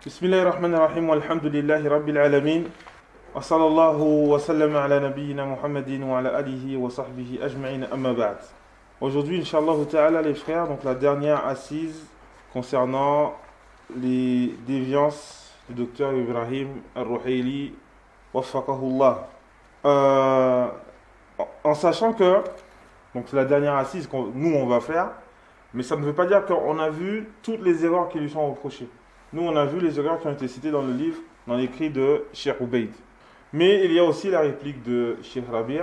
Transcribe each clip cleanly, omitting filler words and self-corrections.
بسم الله الرحمن الرحيم والحمد لله رب العالمين وصلى الله وسلم على نبينا محمد وعلى آله وصحبه أجمعين أما بعد. Aujourd'hui, Inch'Allah Ta'ala, les frères, donc la dernière assise concernant les déviances du docteur Ibrahim Al-Ruhaili Waffaqahullah. En sachant que, donc c'est la dernière assise que nous on va faire, mais ça ne veut pas dire qu'on a vu toutes les erreurs qui lui sont reprochées. Nous on a vu les erreurs qui ont été citées dans le livre, dans l'écrit de Cheikh Ubaid. Mais il y a aussi la réplique de Cheikh Rabi',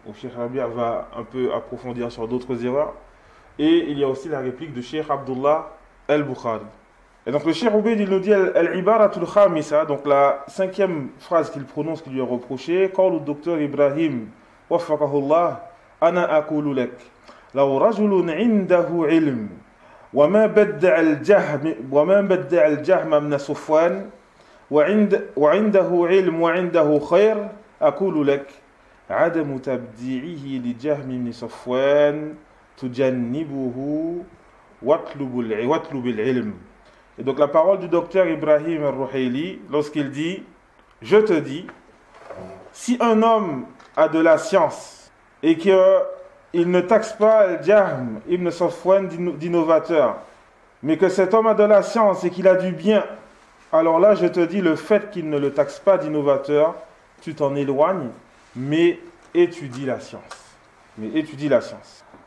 où Cheikh Rabi' va un peu approfondir sur d'autres erreurs. Et il y a aussi la réplique de Cheikh Abdullah al-Bukhari. Et donc le Cheikh Ubaid, il nous dit al-ibaratul khamisa, donc la cinquième phrase qu'il prononce qui lui est reprochée, قول الدكتور إبراهيم وفقه الله أنا أقول لك لو رجل عنده علم وما بدع الجهم من صفوان وعنده علم وعنده خير أقول لك عدم تبديعه لجهم من صفوان تجنبه واطلب العلم. Et donc la parole du docteur Ibrahim Al-Ruhaili, lorsqu'il dit « Je te dis, si un homme a de la science et qu'il ne taxe pas Al-Jahm ibn Safwan d'innovateur, mais que cet homme a de la science et qu'il a du bien, alors là je te dis, le fait qu'il ne le taxe pas d'innovateur, tu t'en éloignes, mais étudie la science.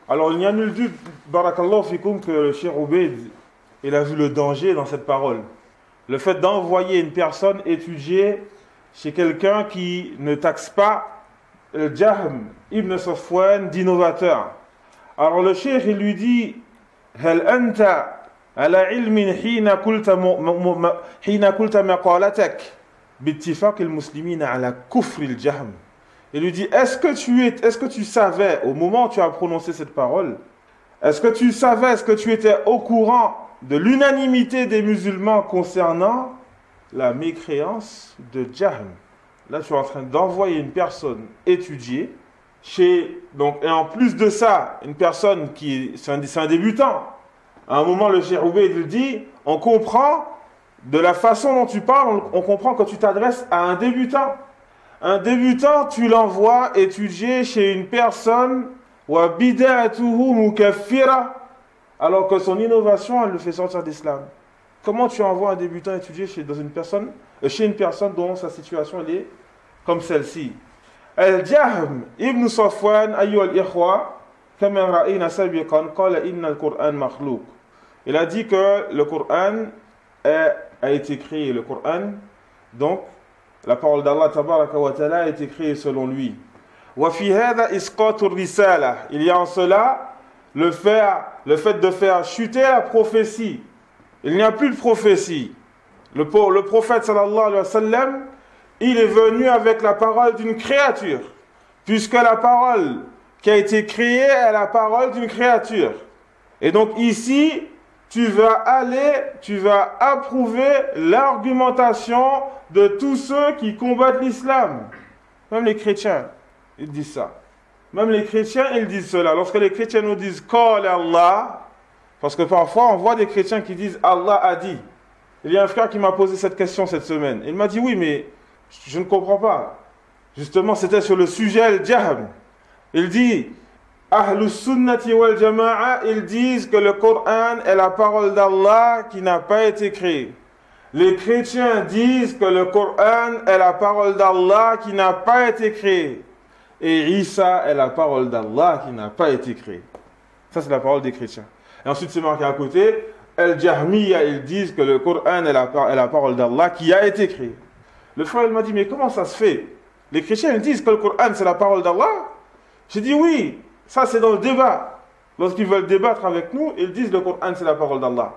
Alors il n'y a nul doute, barakallahu fikum, que le Cheikh Ubaid, il a vu le danger dans cette parole. Le fait d'envoyer une personne étudier chez quelqu'un qui ne taxe pas le Jahm ibn Safwan d'innovateur. Alors le cheikh, il lui dit هل أنت على علم حين قلت مقالتك باتفاق المسلمين على كفر الجهم. Il lui dit est-ce que tu savais au moment où tu as prononcé cette parole, est-ce que tu étais au courant de l'unanimité des musulmans concernant la mécréance de Jahm? Là, tu es en train d'envoyer une personne étudier et en plus de ça, une personne c'est un débutant. À un moment, le Cheikh Ubaid il dit, on comprend de la façon dont tu parles, on comprend que tu t'adresses à un débutant. Un débutant, tu l'envoies étudier chez une personne wa bid'atuhu mukaffira, alors que son innovation, elle le fait sortir d'islam. Comment tu envoies un débutant étudier chez une personne dont sa situation elle est comme celle-ci? Al-Jahm ibn Safwan ayyuha al-ikhwa kama ra'ayna sabiqan qala inna al-Qur'an makhluq. Il a dit que le Coran a été créé. Le Coran, donc la parole d'Allah tabaraka wa ta'ala, a été créée selon lui. Wa fi hadha isqatu ar-risala. Il y a en cela le fait de faire chuter la prophétie. Il n'y a plus de prophétie. Le prophète sallallahu alayhi wa sallam, il est venu avec la parole d'une créature, puisque la parole qui a été créée est la parole d'une créature. Et donc ici, tu vas approuver l'argumentation de tous ceux qui combattent l'islam. Même les chrétiens, ils disent ça. Même les chrétiens, ils disent cela. Lorsque les chrétiens nous disent « Qala Allah », parce que parfois, on voit des chrétiens qui disent « Allah a dit ». Il y a un frère qui m'a posé cette question cette semaine. Il m'a dit « Oui, mais je ne comprends pas. » Justement, c'était sur le sujet al-Jahm. Il dit « Ahlus sunnati wal jama'a » ils disent que le Coran est la parole d'Allah qui n'a pas été créée. Les chrétiens disent que le Coran est la parole d'Allah qui n'a pas été créée. Et Isa est la parole d'Allah qui n'a pas été créée. Ça, c'est la parole des chrétiens. Et ensuite, c'est marqué à côté, Al-Jahmiya, ils disent que le Coran est la parole d'Allah qui a été créée. Le frère, il m'a dit, mais comment ça se fait? Les chrétiens, ils disent que le Coran, c'est la parole d'Allah. J'ai dit, oui, ça, c'est dans le débat. Lorsqu'ils veulent débattre avec nous, ils disent le Coran, c'est la parole d'Allah.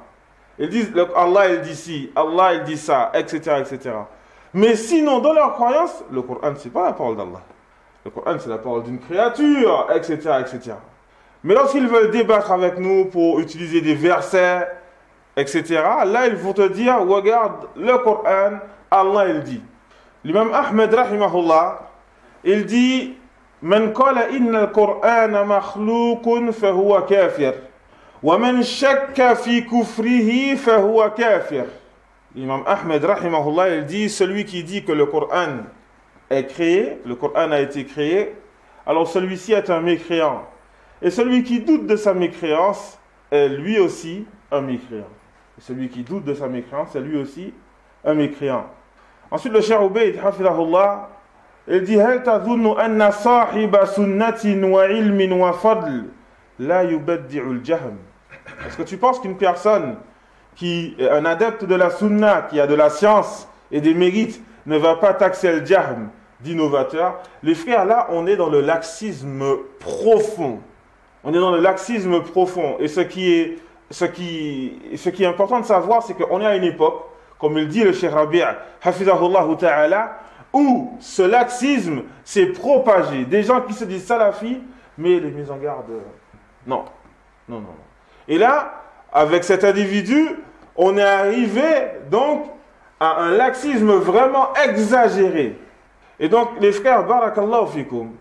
Ils disent, Allah, il dit ci, Allah, il dit ça, etc., etc. Mais sinon, dans leur croyance, le Coran, c'est pas la parole d'Allah. Le Coran, c'est la parole d'une créature, etc., etc. Mais lorsqu'ils veulent débattre avec nous pour utiliser des versets, etc., là, ils vont te dire, regarde, le Coran, Allah, il dit. L'imam Ahmed, rahimahullah, il dit, من قال إن القرآن مخلوق فهو كافر ومن شك في كفره فهو كافر. L'imam Ahmed, rahimahullah, il dit, celui qui dit que le Coran est créé, le Coran a été créé, alors celui-ci est un mécréant. Et celui qui doute de sa mécréance est lui aussi un mécréant. Et celui qui doute de sa mécréance est lui aussi un mécréant. Ensuite, le Cheikh Ubayd, hafidahullah, il dit هل تظن أن صاحب سنة وعلم وفضل لا يبدع الجهم. Est-ce que tu penses qu'une personne qui est un adepte de la sunna, qui a de la science et des mérites, ne va pas taxer le jahm d'innovateur? Les frères, là, on est dans le laxisme profond. On est dans le laxisme profond. Et ce qui est important de savoir, c'est qu'on est à une époque, comme il dit le Cheikh Rabi' hafizahullah ta'ala, où ce laxisme s'est propagé. Des gens qui se disent salafis, mais les mises en garde, non. Et là, avec cet individu, on est arrivé donc à un laxisme vraiment exagéré. Et donc, les frères, barakallahu fikum,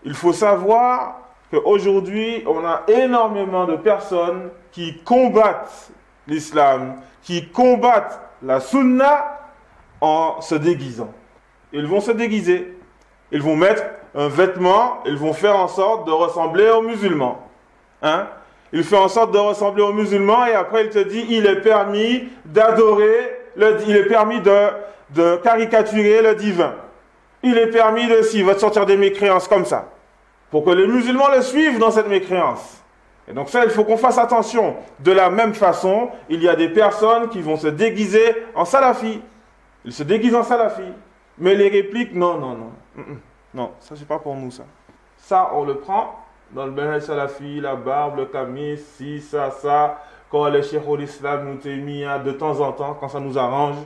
il faut savoir qu'aujourd'hui, on a énormément de personnes qui combattent l'islam, qui combattent la sunna en se déguisant. Ils vont se déguiser. Ils vont mettre un vêtement, ils vont faire en sorte de ressembler aux musulmans. Il fait en sorte de ressembler aux musulmans et après il te dit il est permis d'adorer, il est permis de caricaturer le divin. Il est permis de, s'il va te sortir des mécréances comme ça, pour que les musulmans le suivent dans cette mécréance. Et donc ça, il faut qu'on fasse attention. De la même façon, il y a des personnes qui vont se déguiser en salafi. Ils se déguisent en salafi. Mais les répliques, non. Non, ça c'est pas pour nous ça. Ça, on le prend dans le Benhaj Salafi, la barbe, le camis, si, ça, quand les Cheikh l'Islam nous témia de temps en temps, quand ça nous arrange,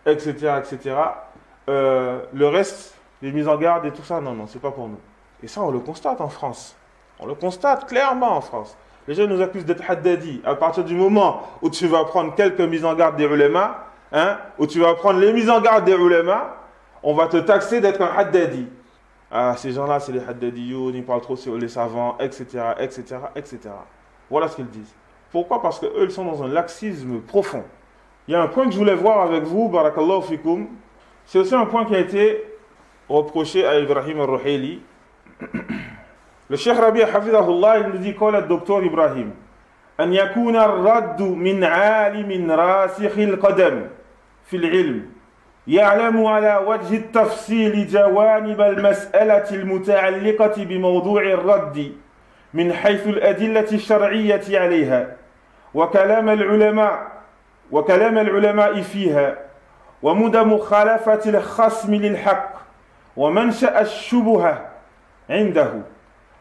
etc. Le reste, les mises en garde et tout ça, non, c'est pas pour nous. Et ça, on le constate en France. On le constate clairement en France. Les gens nous accusent d'être haddadi. À partir du moment où tu vas prendre quelques mises en garde des ulémas, où tu vas prendre les mises en garde des ulémas, on va te taxer d'être un haddadi. Ah, ces gens-là, c'est les haddadiyoun, ils parlent trop sur les savants, etc. Voilà ce qu'ils disent. Pourquoi? Parce qu'eux, ils sont dans un laxisme profond. Il y a un point que je voulais voir avec vous, barakallahu fikum. C'est aussi un point qui a été reproché à Ibrahim al-Ruhaili. Le Cheikh Rabi' hafidahullah, il nous dit, قال الدكتور إبراهيم أن يكون الرد من عالم راسخ القدم في العلم يعلم على وجه التفصيل جوانب المسألة المتعلقة بموضوع الرد من حيث الأدلة الشرعية عليها وكلام العلماء فيها ومدى مخالفة الخصم للحق ومنشأ الشبهة عنده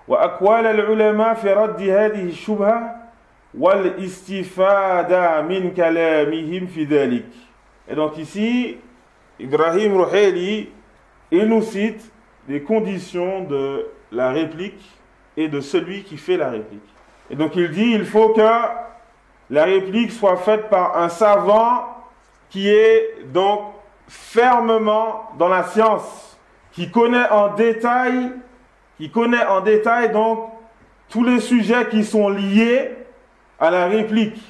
وأقوال العلماء في رد هذه الشبهة والاستفادة من كلامهم في ذلك. Et donc ici, Ibrahim Ruhaili, il nous cite les conditions de la réplique et de celui qui fait la réplique. Et donc il dit, il faut que la réplique soit faite par un savant qui est donc fermement dans la science, qui connaît en détail donc tous les sujets qui sont liés à la réplique,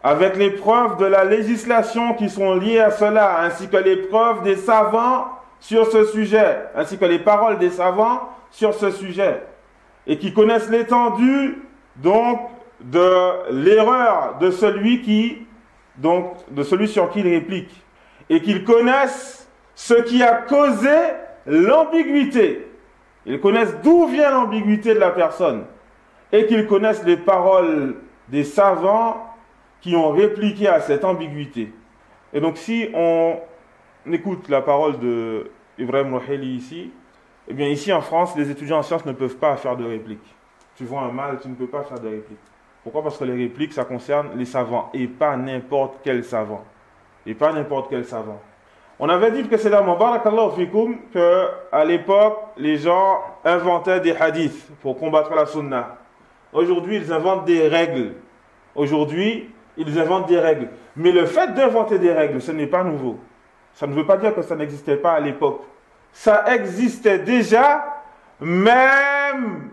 avec les preuves de la législation qui sont liées à cela, ainsi que les preuves des savants sur ce sujet, ainsi que les paroles des savants sur ce sujet, et qui connaissent l'étendue donc de l'erreur de celui sur qui il réplique, et qu'ils connaissent ce qui a causé l'ambiguïté. Ils connaissent d'où vient l'ambiguïté de la personne, et qu'ils connaissent les paroles des savants qui ont répliqué à cette ambiguïté. Et donc si on écoute la parole de Ibrahim Ruhaili ici, eh bien ici en France, les étudiants en sciences ne peuvent pas faire de réplique. Tu vois un mal, tu ne peux pas faire de réplique. Pourquoi? Parce que les répliques, ça concerne les savants, et pas n'importe quel savant. On avait dit précédemment, barakallahu fikum, qu'à l'époque, les gens inventaient des hadiths pour combattre la sunna. Aujourd'hui, ils inventent des règles. Mais le fait d'inventer des règles, ce n'est pas nouveau. Ça ne veut pas dire que ça n'existait pas à l'époque. Ça existait déjà, même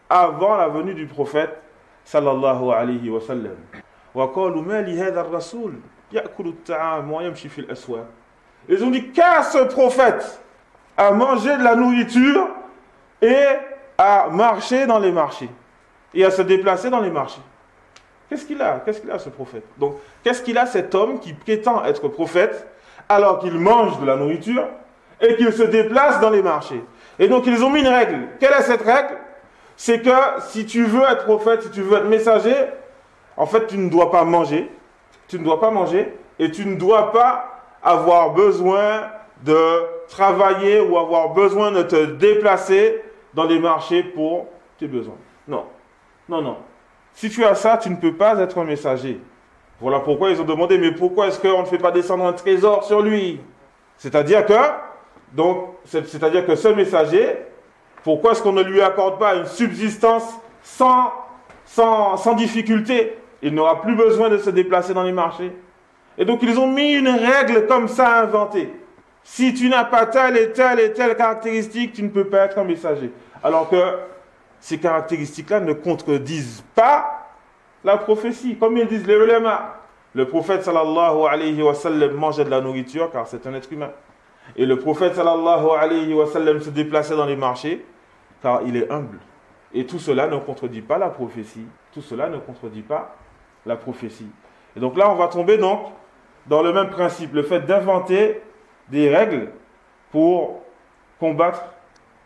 avant la venue du prophète, sallallahu alayhi wa sallam. وَقَالُوا مَا لِهَذَا الرَّسُولِ Ils ont dit qu'à ce prophète à manger de la nourriture et à marcher dans les marchés et à se déplacer dans les marchés. Qu'est-ce qu'il a ce prophète? Donc, qu'est-ce qu'il a cet homme qui prétend être prophète alors qu'il mange de la nourriture et qu'il se déplace dans les marchés? Et donc, ils ont mis une règle. Quelle est cette règle? C'est que si tu veux être prophète, si tu veux être messager, en fait, tu ne dois pas manger. Tu ne dois pas manger et tu ne dois pas avoir besoin de travailler ou avoir besoin de te déplacer dans les marchés pour tes besoins. Non. Non, non. Si tu as ça, tu ne peux pas être un messager. Voilà pourquoi ils ont demandé, mais pourquoi est-ce qu'on ne fait pas descendre un trésor sur lui? C'est-à-dire que ce messager, pourquoi est-ce qu'on ne lui accorde pas une subsistance sans difficulté? Il n'aura plus besoin de se déplacer dans les marchés. Et donc ils ont mis une règle comme ça inventée. Si tu n'as pas telle et telle et telle caractéristique, tu ne peux pas être un messager. Alors que ces caractéristiques-là ne contredisent pas la prophétie. Comme ils disent les ulama, le prophète sallallahu alayhi wa sallam mangeait de la nourriture car c'est un être humain. Et le prophète sallallahu alayhi wa sallam se déplaçait dans les marchés car il est humble. Et tout cela ne contredit pas la prophétie. Tout cela ne contredit pas la prophétie. Et donc là, on va tomber donc dans le même principe, le fait d'inventer des règles pour combattre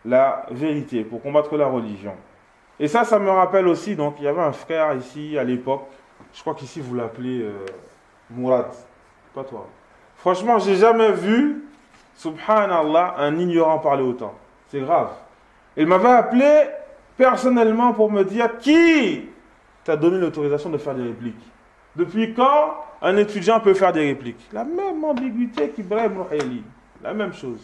la vérité, pour combattre la religion. Et ça me rappelle aussi, donc il y avait un frère ici à l'époque, je crois qu'ici vous l'appelez Mourad, pas toi. Franchement, j'ai jamais vu, subhanallah, un ignorant parler autant. C'est grave. Il m'avait appelé personnellement pour me dire qui t'a donné l'autorisation de faire des répliques. Depuis quand un étudiant peut faire des répliques? La même ambiguïté qu'Ibrahim Ruhaili. La même chose.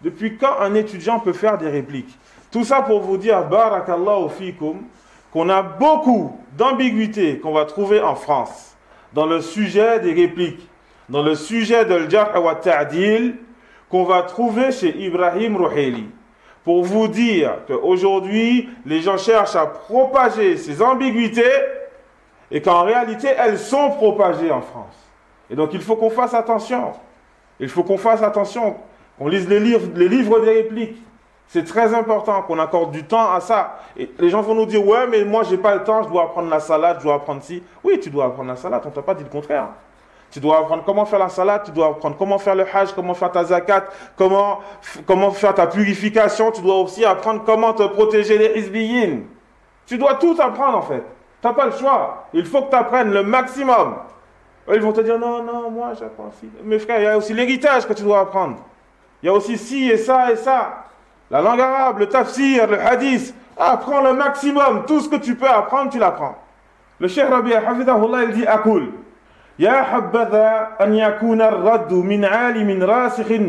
Depuis quand un étudiant peut faire des répliques? Tout ça pour vous dire, barakallahu fikum, qu'on a beaucoup d'ambiguïtés qu'on va trouver en France dans le sujet des répliques, dans le sujet de l'jarh wa ta'dil, qu'on va trouver chez Ibrahim Ruhaili. Pour vous dire qu'aujourd'hui, les gens cherchent à propager ces ambiguïtés et qu'en réalité, elles sont propagées en France. Et donc, il faut qu'on fasse attention. Il faut qu'on fasse attention, qu'on lise les livres des répliques. C'est très important qu'on accorde du temps à ça. Et les gens vont nous dire, ouais, mais moi, j'ai pas le temps, je dois apprendre la salade, je dois apprendre ci. Oui, tu dois apprendre la salade, on ne t'a pas dit le contraire. Tu dois apprendre comment faire la salade, tu dois apprendre comment faire le hajj, comment faire ta zakat, comment faire ta purification. Tu dois aussi apprendre comment te protéger des hizbiyin. Tu dois tout apprendre en fait. Tu n'as pas le choix. Il faut que tu apprennes le maximum. Ils vont te dire, non, moi j'apprends ci. Mes frères, il y a aussi l'héritage que tu dois apprendre. Il y a aussi ci et ça et ça. La langue arabe, le tafsir, le hadith. Apprends le maximum. Tout ce que tu peux apprendre, tu l'apprends. Le Cheikh Rabi' hafidahullah, il dit, Akul. يا حبذا أن يكون الرد من عالم راسخ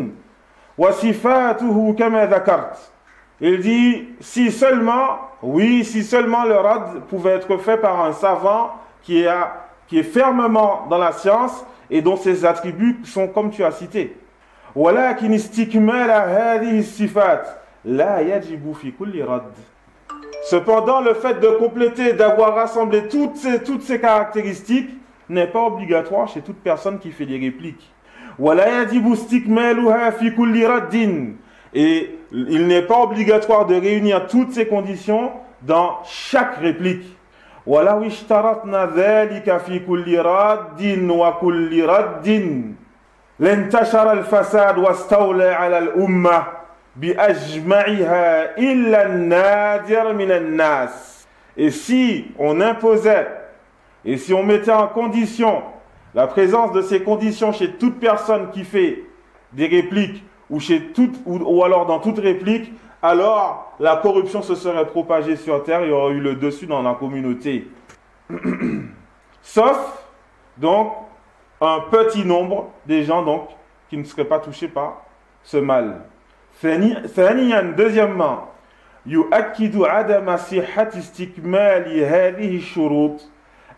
وصفاته كما ذكرت. Il dit, si seulement le rad pouvait être fait par un savant qui est fermement dans la science et dont ses attributs sont comme tu as cité. ولكن استكمال هذه الصفات لا يجب في كل رد. Cependant, le fait de compléter, d'avoir rassemblé toutes ces caractéristiques n'est pas obligatoire chez toute personne qui fait des répliques. Et il n'est pas obligatoire de réunir toutes ces conditions dans chaque réplique. Et si on imposait et si on mettait en condition la présence de ces conditions chez toute personne qui fait des répliques ou alors dans toute réplique, alors la corruption se serait propagée sur terre et il y aurait eu le dessus dans la communauté. Sauf donc un petit nombre des gens donc qui ne seraient pas touchés par ce mal. Deuxièmement, يؤكد عدم صحة استكمال هذه الشروط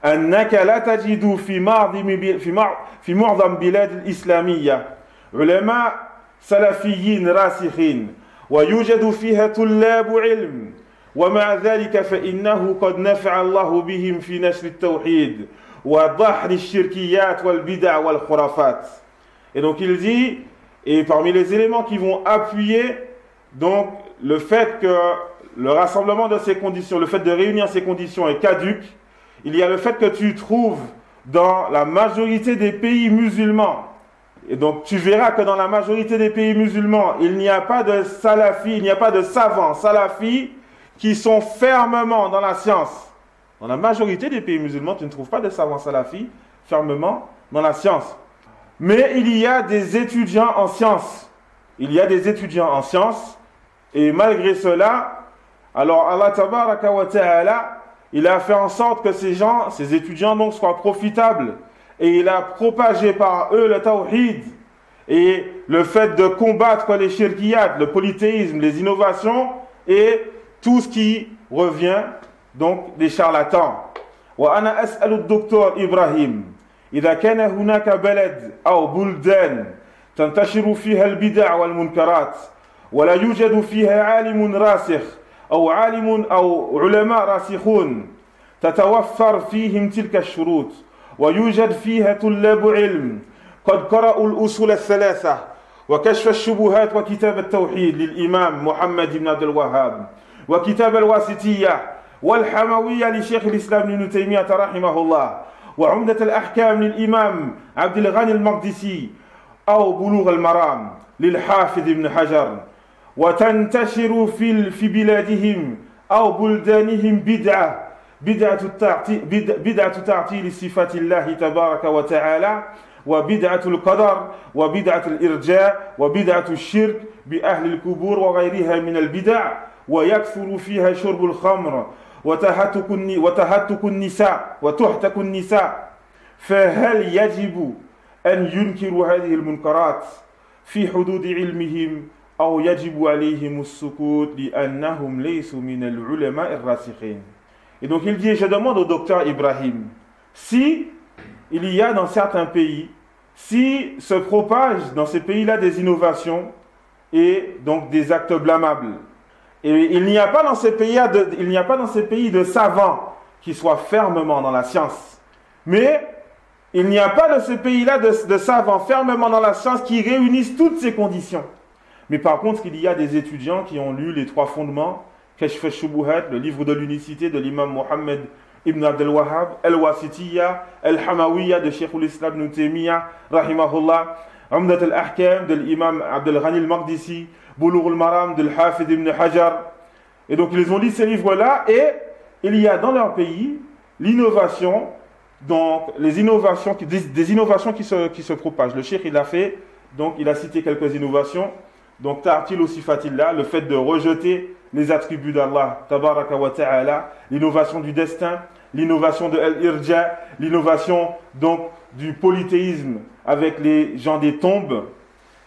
أنك لا تجد في معظم بلاد الإسلامية علماء سلفيين راسخين ويوجد فيها طلاب علم ومع ذلك فإنه قد نفع الله بهم في نشر التوحيد وَضَحْرِ الشِّرْكِيَّاتِ وَالْبِدَعِ وَالْخُرَافَاتِ. Et donc il dit, et parmi les éléments qui vont appuyer donc le fait que le rassemblement de ces conditions, le fait de réunir ces conditions est caduque, il y a le fait que tu trouves dans la majorité des pays musulmans, et donc tu verras que dans la majorité des pays musulmans, il n'y a pas de salafis, il n'y a pas de savants salafis qui sont fermement dans la science. Dans la majorité des pays musulmans, tu ne trouves pas de savants salafis fermement dans la science. Mais il y a des étudiants en sciences. Il y a des étudiants en sciences. Et malgré cela, alors Allah tabaraka wa ta'ala, il a fait en sorte que ces gens, ces étudiants donc soient profitables. Et il a propagé par eux le tawhid. Et le fait de combattre les shirkiyat, le polythéisme, les innovations et tout ce qui revient donc des charlatans. Wa ana as'alu ad-doktor Ibrahim. إذا كان هناك بلد أو بلدان تنتشر فيها البدع والمنكرات ولا يوجد فيها عالم راسخ أو عالم أو علماء راسخون تتوفر فيهم تلك الشروط ويوجد فيها طلاب علم قد قرأوا الأصول الثلاثة وكشف الشبهات وكتاب التوحيد للإمام محمد بن عبد الوهاب وكتاب الواسطية والحموية لشيخ الإسلام ابن تيمية رحمه الله وعمدة الأحكام للإمام عبد الغني المقدسي أو بلوغ المرام للحافظ ابن حجر وتنتشر في بلادهم أو بلدانهم بدعة تعطيل صفات الله تبارك وتعالى وبدعة القدر وبدعة الإرجاء وبدعة الشرك بأهل القبور وغيرها من البدع ويكثر فيها شرب الخمر وتهتك النساء فهل يجب أن ينكروا هذه المنكرات في حدود علمهم أو يجب عليهم السكوت لأنهم ليسوا من العلماء الراسخين. Et donc il dit, je demande au docteur Ibrahim, si il y a dans certains pays, si se propagent dans ces pays-là des innovations et donc des actes blâmables, et il n'y a pas dans ces pays de savants qui soient fermement dans la science. Mais il n'y a pas dans ces pays-là de savants fermement dans la science qui réunissent toutes ces conditions. Mais par contre, il y a des étudiants qui ont lu les trois fondements, Kashf al-Shubuhat, le livre de l'unicité de l'imam Mohammed ibn Abdel Wahhab, Al-Wasitiyya, Al-Hamawiyya de Cheikh al-Islam ibn Taymiyyah, rahimahullah, Umdat al-Ahkam de l'imam Abdel Ghani al-Maqdisi, Boulough al-Maram de l'Hafid ibn Hajar. Et donc ils ont lu ces livres-là et il y a dans leur pays l'innovation, donc les innovations, des innovations qui se propagent. Le cheikh il a cité quelques innovations. Donc ta'til aussi fatillah, le fait de rejeter les attributs d'Allah, tabaraka wa ta'ala, l'innovation du destin, l'innovation de l'irja, l'innovation donc du polythéisme avec les gens des tombes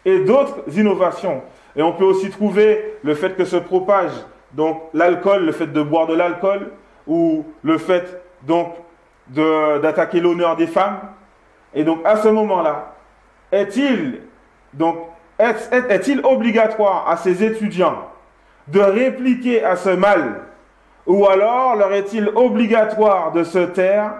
et d'autres innovations. Et on peut aussi trouver le fait que se propage donc l'alcool, le fait de boire de l'alcool ou le fait donc d'attaquer l'honneur des femmes. Et donc à ce moment-là, est-il obligatoire à ces étudiants de répliquer à ce mal, ou alors leur est-il obligatoire de se taire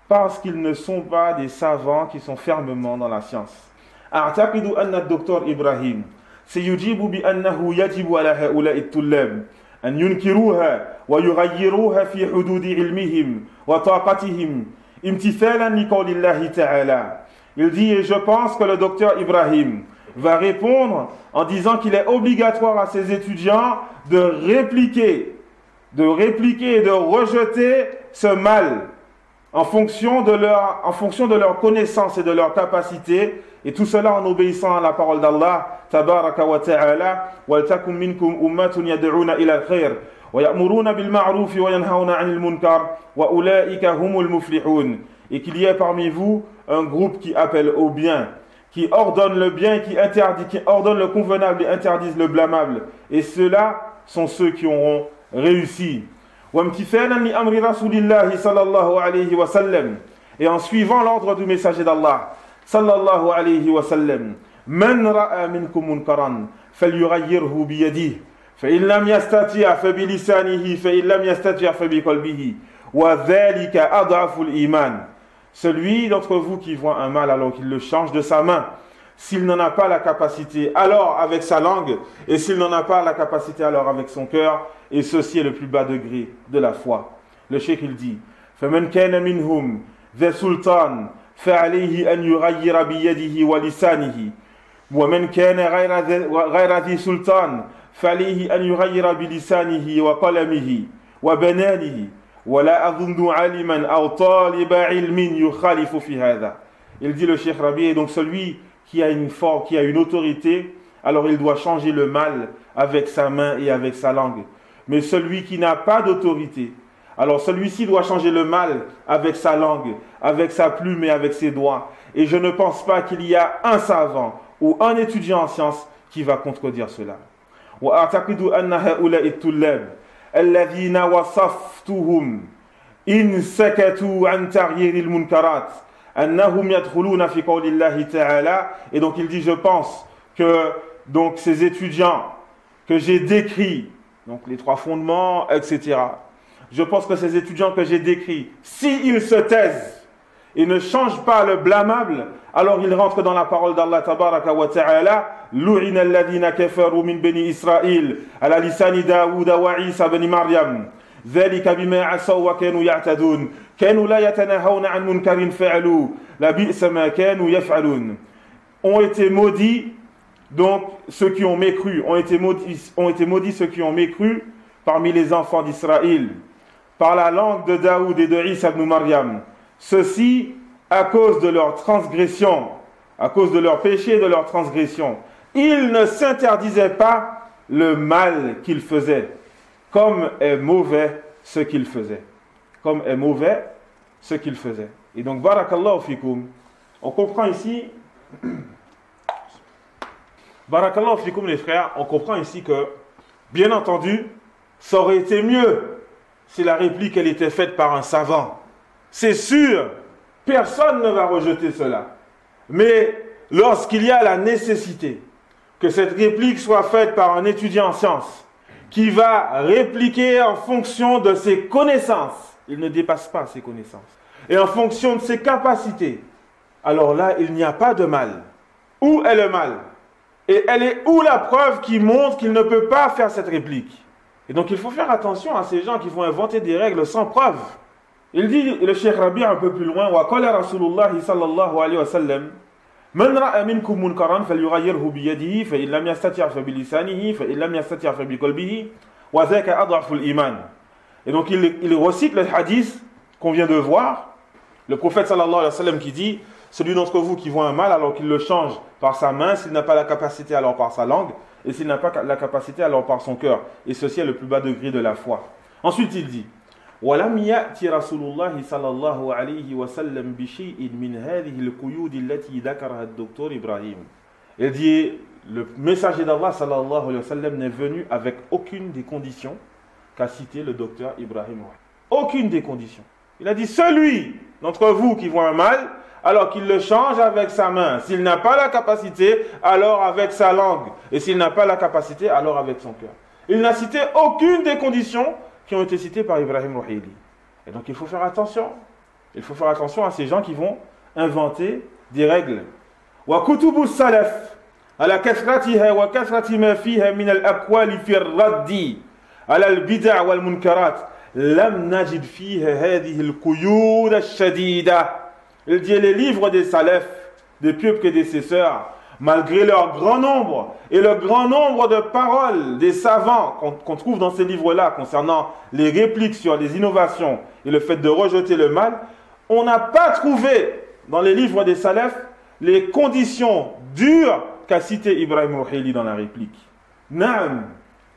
parce qu'ils ne sont pas des savants qui sont fermement dans la science? أعتقد أن الدكتور إبراهيم سيجيب بأنه يجب على هؤلاء الطلاب أن ينكروها ويغيروها في حدود علمهم وطاقتهم امتثالا لقول الله تعالى. Il dit, et je pense que le docteur Ibrahim va répondre en disant qu'il est obligatoire à ses étudiants de répliquer et de rejeter ce mal en fonction de leur connaissance et de leur capacité, et tout cela en obéissant à la parole d'Allah tabaraka wa ta'ala. وَلْتَكُمْ مِنْكُمْ أُمَّةٌ يَدْعُونَ إِلَى الْخَيْرِ وَيَأْمُرُونَ بِالْمَعْرُوفِ وَيَنْهَوْنَ عَنِ الْمُنْكَرِ وَأُولَئِكَ هُمُ الْمُفْلِحُونَ. Et qu'il y ait parmi vous un groupe qui appelle au bien, qui ordonne le bien, qui ordonne le convenable et interdisent le blâmable. Et ceux-là sont ceux qui auront réussi. Et en suivant l'ordre du messager d'Allah, sallallahu alayhi wa sallam, man ra'a minkum munkaran falyughayyirhu bi yadihi fa in lam yastati' fa bi lisanihi fa in lam yastati' fa bi qalbihi wa dhalika adhafu al-iman. celui d'entre vous qui voit un mal alors qu'il le change de sa main, s'il n'en a pas la capacité, alors avec sa langue, et s'il n'en a pas la capacité, alors avec son cœur, et ceci est le plus bas degré de la foi. Le cheikh il dit, فَمَنْ كَانَ مِنْهُمْ ذَا سُلْطَانٍ فَعَلَيْهِ أَنْ يُغَيِّرَ بِيَدِهِ وَلِسَانِهِ وَمَنْ كَانَ غَيْرَ ذِي سُلْطَانٍ فَعَلَيْهِ أَنْ يُغَيِّرَ بِلِسَانِهِ وَقَلَمِهِ وَبَنَانِهِ وَلَا أَظُنُّ عَالِمًا أَوْ طَالِبَ عِلْمٍ يُخَالِفُ فِي هَذَا. Il dit le cheikh Rabi, et donc celui qui a une autorité, alors il doit changer le mal avec sa main et avec sa langue. Mais celui qui n'a pas d'autorité, alors celui-ci doit changer le mal avec sa langue, avec sa plume et avec ses doigts. Et je ne pense pas qu'il y a un savant ou un étudiant en sciences qui va contredire cela. وأعتقد أن هؤلاء الطلاب الذين وصفتهم إن سكتوا عن تغيير المنكرات أنهم يدخلون في قول الله تعالى. Et donc il dit, je pense que donc ces étudiants que j'ai décrits, donc les 3 fondements, etc. Je pense que ces étudiants que j'ai décrits, s'ils se taisent et ne changent pas le blâmable, alors ils rentrent dans la parole d'Allah tabaraka wa ta'ala. لُعِنَ الَّذِينَ كَفَرُوا مِنْ بَنِي إِسْرَائِيلَ عَلَى لِسَانِ دَاوُودَ وَعِيسَى بْنِ مَرْيَمَ ذَلِكَ بِمَا عَصَوْا وَكَانُوا يَعْتَدُونَ كَانُوا لَا يَتَنَاهَوْنَ عَنْ مُنكَرٍ فَعَلُوهُ لَبِئْسَ مَا كَانُوا يَفْعَلُونَ. Ont été maudits, donc ceux qui ont mécru, ont été maudits ceux qui ont mécru parmi les enfants d'Israël, par la langue de Daoud et de Isa ibn Maryam. Ceci à cause de leur transgression, à cause de leur péché et de leur transgression. Ils ne s'interdisaient pas le mal qu'ils faisaient, comme est mauvais ce qu'ils faisaient. Comme est mauvais ce qu'ils faisaient. Et donc, barakallahu fikoum, on comprend ici, barakallahu fikoum les frères, on comprend ici que, bien entendu, ça aurait été mieux si la réplique elle était faite par un savant. C'est sûr, personne ne va rejeter cela. Mais lorsqu'il y a la nécessité que cette réplique soit faite par un étudiant en sciences, qui va répliquer en fonction de ses connaissances, il ne dépasse pas ses connaissances, et en fonction de ses capacités, alors là, il n'y a pas de mal. Où est le mal? Et elle est où la preuve qui montre qu'il ne peut pas faire cette réplique? Et donc il faut faire attention à ces gens qui vont inventer des règles sans preuve. Il dit, le cheikh Rabi un peu plus loin, وَقَالَ رَسُولُ اللَّهِ صَلَّى اللَّهُ عَلَيْهِ وَسَلَّمَ مَنْ رَأَ مِنْكُمْ مُنْكَرًا فَلْيُغَيِّرْهُ بِيَدِهِ فَإِنْ لَمْ يَسْتَطِعْ فَبِلِسَانِهِ فَإِنْ لَمْ يَسْتَطِعْ فَبِقَلْبِهِ وَذَاكَ أَضْعَفُ الْإِيمَانِ. Et donc il recite le hadith qu'on vient de voir, le prophète sallallahu alayhi wa sallam qui dit, celui d'entre vous qui voit un mal alors qu'il le change par sa main, s'il n'a pas la capacité alors par sa langue, et s'il n'a pas la capacité alors par son cœur. Et ceci est le plus bas degré de la foi. Ensuite il dit, ولم يأتي رسول الله صلى الله عليه وسلم بشيء من هذه القيود التي ذكرها الدكتور إبراهيم. Il dit, le messager d'Allah sallallahu alayhi wa sallam n'est venu avec aucune des conditions qu'a cité le docteur Ibrahim. Aucune des conditions. Il a dit, celui d'entre vous qui voit un mal, alors qu'il le change avec sa main. S'il n'a pas la capacité, alors avec sa langue. Et s'il n'a pas la capacité, alors avec son cœur. Il n'a cité aucune des conditions qui ont été citées par Ibrahim Ruhaili. Et donc il faut faire attention. Il faut faire attention à ces gens qui vont inventer des règles. وَكُتُبُ السَّلَفِ على كثرتها وكثرة ما فيها من الأقوال في الرد على البدع والمنكرات لم نجد فيها هذه القيود الشديدة. Il dit, les livres des salafs, des pieux prédécesseurs, malgré leur grand nombre et le grand nombre de paroles des savants qu'on trouve dans ces livres-là concernant les répliques sur les innovations et le fait de rejeter le mal, on n'a pas trouvé dans les livres des salafs les conditions dures qu'a cité Ibrahim Ruhaili dans la réplique. Naam,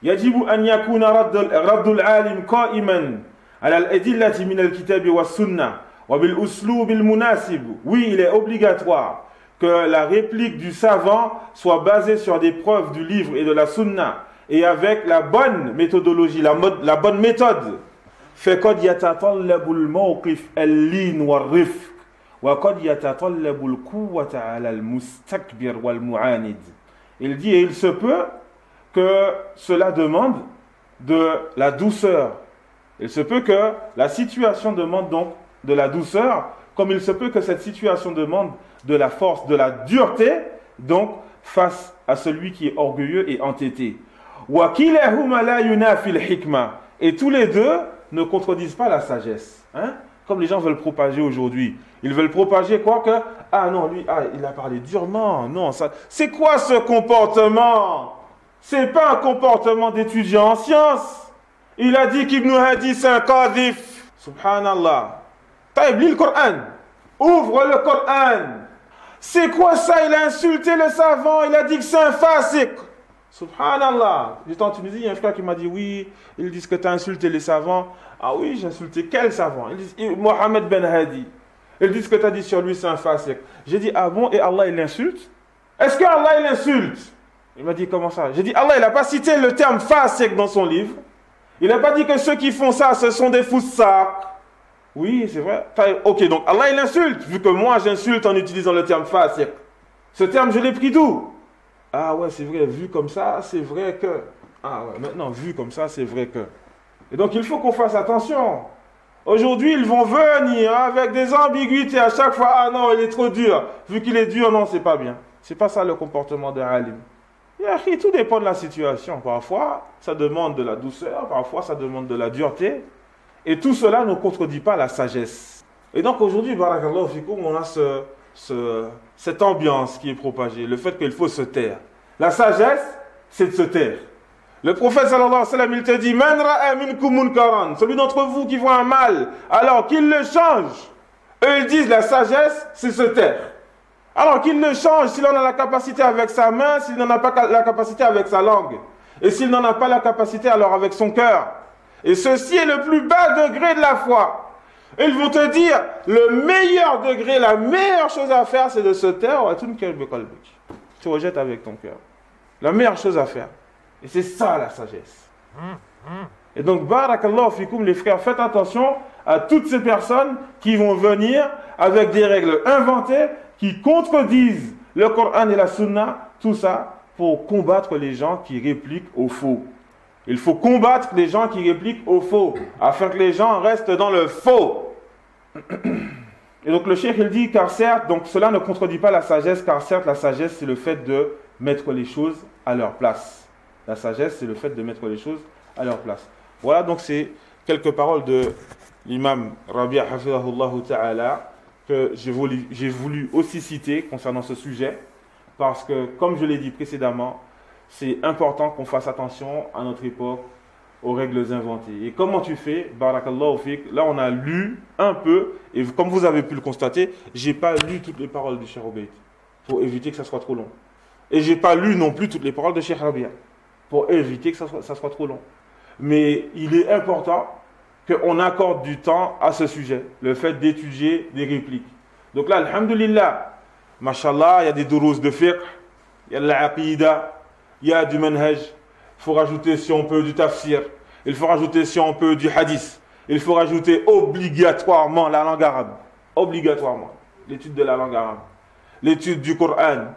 yajibu an yakuna raddul alim qa'iman ala al-adillati min al-kitabi wa sunnah wa bil uslub al munasib. Oui, il est obligatoire que la réplique du savant soit basée sur des preuves du livre et de la sunna et avec la bonne méthodologie, la bonne méthode. فقد يتطلب الموقف اللين والرفق وقد يتطلب القوة على المستكبر والمعاند. Il dit, et il se peut que cela demande de la douceur. Il se peut que la situation demande donc de la douceur comme il se peut que cette situation demande de la force, de la dureté, donc face à celui qui est orgueilleux et entêté. Et tous les deux ne contredisent pas la sagesse. Hein? Comme les gens veulent propager aujourd'hui. Ils veulent propager quoi que, ah non, lui, ah, il a parlé durement. Non, ça, c'est quoi ce comportement? C'est pas un comportement d'étudiant en sciences. Il a dit qu'Ibn Hadi c'est un qadhif. Subhanallah. Taïb, lis le Coran. Ouvre le Coran. C'est quoi ça? Il a insulté le savant. Il a dit que c'est un fasiq. Subhanallah. J'étais en Tunisie, il y a un frère qui m'a dit, oui, ils disent que tu as insulté les savants. Ah oui, j'ai insulté quel savant? Ils disent, Mohamed Ben Hadi. Ils disent que tu as dit sur lui, c'est un fasiq. J'ai dit, ah bon, et Allah, il l'insulte? Est-ce que Allah, il l'insulte? Il m'a dit, comment ça? J'ai dit, Allah, il n'a pas cité le terme fasiq dans son livre. Il n'a pas dit que ceux qui font ça, ce sont des foussaks. Oui, c'est vrai. Ok, donc Allah, il insulte, vu que moi, j'insulte en utilisant le terme fasiq. Ce terme, je l'ai pris d'où? Ah ouais, c'est vrai, vu comme ça, c'est vrai que... Ah ouais, maintenant, vu comme ça, c'est vrai que... Et donc, il faut qu'on fasse attention. Aujourd'hui, ils vont venir avec des ambiguïtés à chaque fois. Ah non, il est trop dur. Vu qu'il est dur, non, c'est pas bien. C'est pas ça le comportement d'un alim. Et tout dépend de la situation. Parfois, ça demande de la douceur. Parfois, ça demande de la dureté. Et tout cela ne contredit pas la sagesse. Et donc, aujourd'hui, barakallahu fikoum, on a cette ambiance qui est propagée. Le fait qu'il faut se taire. La sagesse, c'est de se taire. Le prophète sallallahu alayhi wa sallam, il te dit, Man ra'a minkum munkaran, celui d'entre vous qui voit un mal, alors qu'il le change. Eux, ils disent, la sagesse, c'est se taire. Alors qu'il le change, s'il en a la capacité avec sa main, s'il n'en a pas la capacité avec sa langue. Et s'il n'en a pas la capacité, alors avec son cœur. Et ceci est le plus bas degré de la foi. Et ils vont te dire, le meilleur degré, la meilleure chose à faire, c'est de se taire. Tu rejettes avec ton cœur. La meilleure chose à faire. Et c'est ça la sagesse. Et donc, barakallahu fikoum, les frères, faites attention à toutes ces personnes qui vont venir avec des règles inventées, qui contredisent le Coran et la Sunna, tout ça pour combattre les gens qui répliquent au faux. Il faut combattre les gens qui répliquent au faux, afin que les gens restent dans le faux. Et donc le cheikh il dit, car certes, donc cela ne contredit pas la sagesse, car certes la sagesse c'est le fait de mettre les choses à leur place. La sagesse c'est le fait de mettre les choses à leur place. Voilà donc c'est quelques paroles de l'imam Rabia hafidhahullah ta'ala que j'ai voulu aussi citer concernant ce sujet, parce que comme je l'ai dit précédemment, c'est important qu'on fasse attention à notre époque aux règles inventées. Et comment tu fais? Barakallahu fik. Là, on a lu un peu, et comme vous avez pu le constater, j'ai pas lu toutes les paroles du Cheikh Obeid, pour éviter que ça soit trop long. Et j'ai pas lu non plus toutes les paroles de Cheikh Rabia, pour éviter que ça soit trop long. Mais il est important qu'on accorde du temps à ce sujet, le fait d'étudier des répliques. Donc là, alhamdulillah, mashallah, il y a des durous de fiqh, il y a de l'aqidah, il y a du manhaj, il faut rajouter si on peut du tafsir, il faut rajouter si on peut du hadith, il faut rajouter obligatoirement la langue arabe, obligatoirement, l'étude de la langue arabe, l'étude du Coran,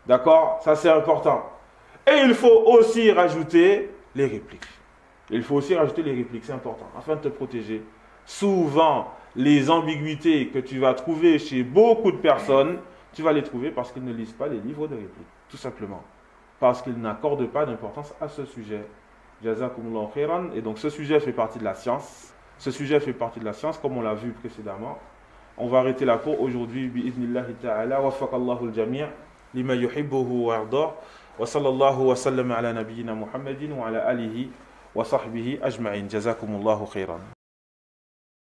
d'accord, ça c'est important. Et il faut aussi rajouter les répliques. Il faut aussi rajouter les répliques, c'est important, afin de te protéger. Souvent, les ambiguïtés que tu vas trouver chez beaucoup de personnes, tu vas les trouver parce qu'ils ne lisent pas les livres de répliques, tout simplement. Parce qu'ils n'accordent pas d'importance à ce sujet. Jazakumullahu khairan. Et donc ce sujet fait partie de la science. Ce sujet fait partie de la science, comme on l'a vu précédemment. On va arrêter là pour aujourd'hui. Bi'idhnillahi ta'ala. Waffaqallahu al-jami' lima yuhibbuhu wa yardah. Wa sallallahu wa sallam ala nabiyyina Muhammadin wa ala alihi wa sahbihi ajma'in. Jazakumullahu khairan.